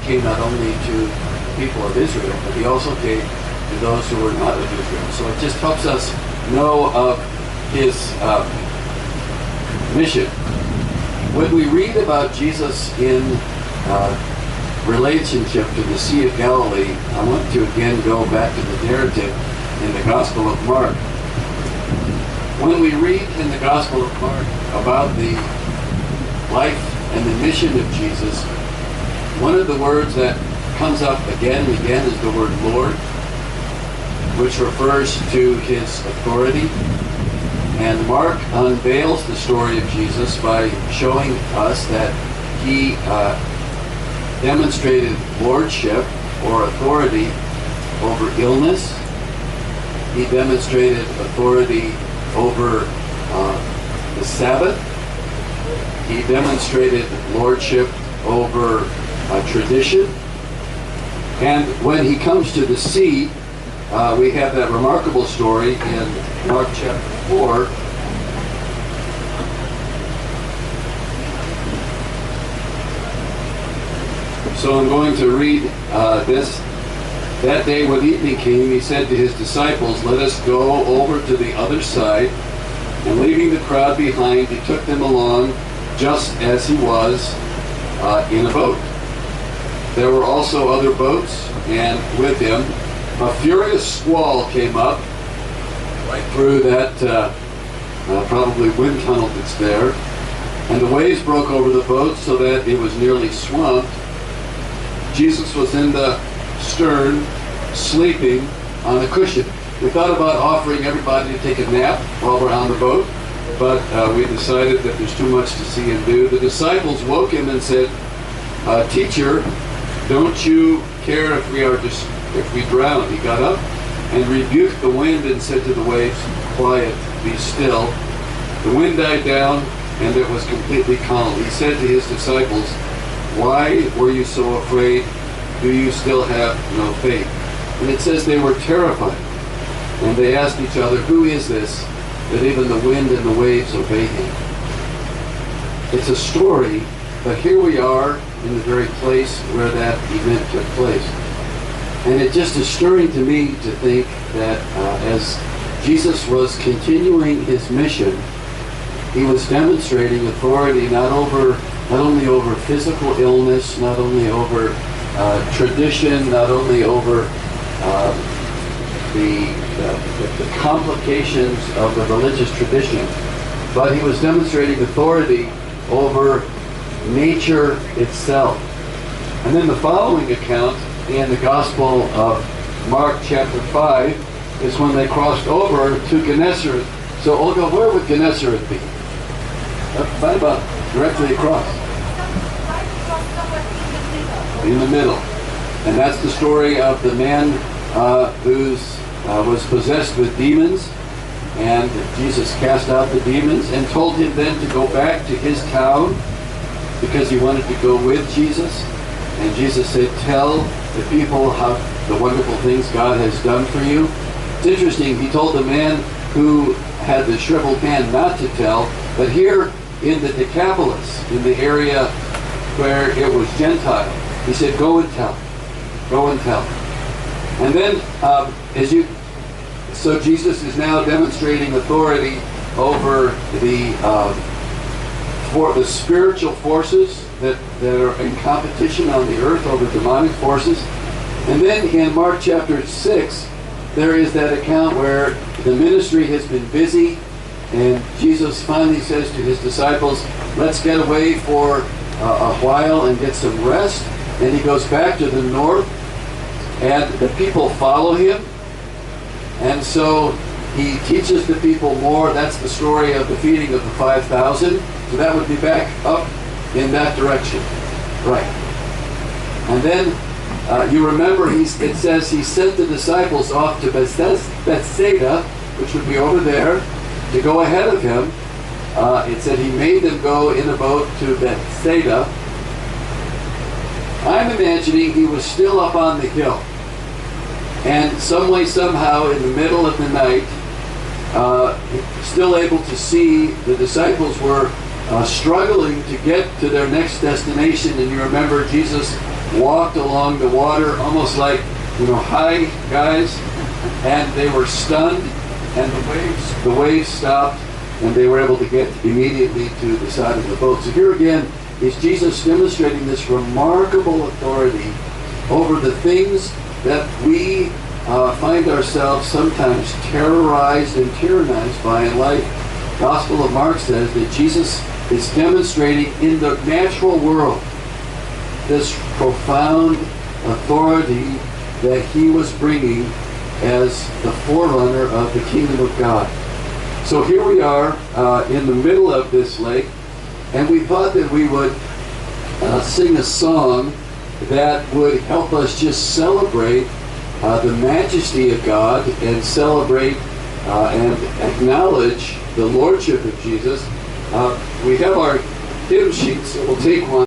came not only to the people of Israel, but he also came to those who were not of Israel. So it just helps us know of his mission. When we read about Jesus in relationship to the Sea of Galilee, I want to again go back to the narrative in the Gospel of Mark. When we read in the Gospel of Mark about the life and the mission of Jesus, one of the words that comes up again and again is the word Lord, which refers to his authority. And Mark unveils the story of Jesus by showing us that he demonstrated lordship or authority over illness. He demonstrated authority over the Sabbath. He demonstrated lordship over tradition. And when he comes to the sea, we have that remarkable story in Mark chapter 4. So I'm going to read this. That day when evening came, he said to his disciples, "Let us go over to the other side." And leaving the crowd behind, he took them along just as he was in a boat. There were also other boats, and with him a furious squall came up right through that probably wind tunnel that's there, and the waves broke over the boat so that it was nearly swamped. Jesus was in the stern, sleeping on a cushion. We thought about offering everybody to take a nap while we're on the boat, but we decided that there's too much to see and do. The disciples woke him and said, "Teacher, don't you care if we drown?" He got up and rebuked the wind and said to the waves, "Quiet, be still." The wind died down and it was completely calm. He said to his disciples, "Why were you so afraid? Do you still have no faith?" And it says they were terrified. And they asked each other, "Who is this that even the wind and the waves obey him?" It's a story, but here we are in the very place where that event took place. And it just is stirring to me to think that as Jesus was continuing his mission, he was demonstrating authority not only over physical illness, not only over tradition, not only over the complications of the religious tradition, but he was demonstrating authority over nature itself. And then the following account in the Gospel of Mark chapter 5 is when they crossed over to Gennesaret. So Olga, where would Gennesaret be? Right about directly across. In the middle. And that's the story of the man who was possessed with demons. And Jesus cast out the demons and told him then to go back to his town because he wanted to go with Jesus. And Jesus said, "Tell the people how the wonderful things God has done for you." It's interesting, he told the man who had the shriveled hand not to tell, but here in the Decapolis, in the area where it was Gentile, he said, "Go and tell. Go and tell." And then, so Jesus is now demonstrating authority over the spiritual forces that are in competition on the earth, over demonic forces. And then in Mark chapter 6, there is that account where the ministry has been busy, and Jesus finally says to his disciples, "Let's get away for a while and get some rest." And he goes back to the north, and the people follow him. And so he teaches the people more. That's the story of the feeding of the 5,000. So that would be back up in that direction. Right. And then you remember it says he sent the disciples off to Bethsaida, which would be over there, to go ahead of him. It said he made them go in a boat to Bethsaida. I'm imagining he was still up on the hill. And some way, somehow, in the middle of the night, still able to see, the disciples were struggling to get to their next destination. And you remember Jesus walked along the water almost like, hi guys, and they were stunned, and the waves stopped, and they were able to get immediately to the side of the boat. So here again is Jesus demonstrating this remarkable authority over the things that we find ourselves sometimes terrorized and tyrannized by in life. Gospel of Mark says that Jesus is demonstrating in the natural world this profound authority that he was bringing as the forerunner of the kingdom of God. So here we are in the middle of this lake, and we thought that we would sing a song that would help us just celebrate the majesty of God and celebrate and acknowledge the lordship of Jesus. We have our hymn sheets, so we'll take one.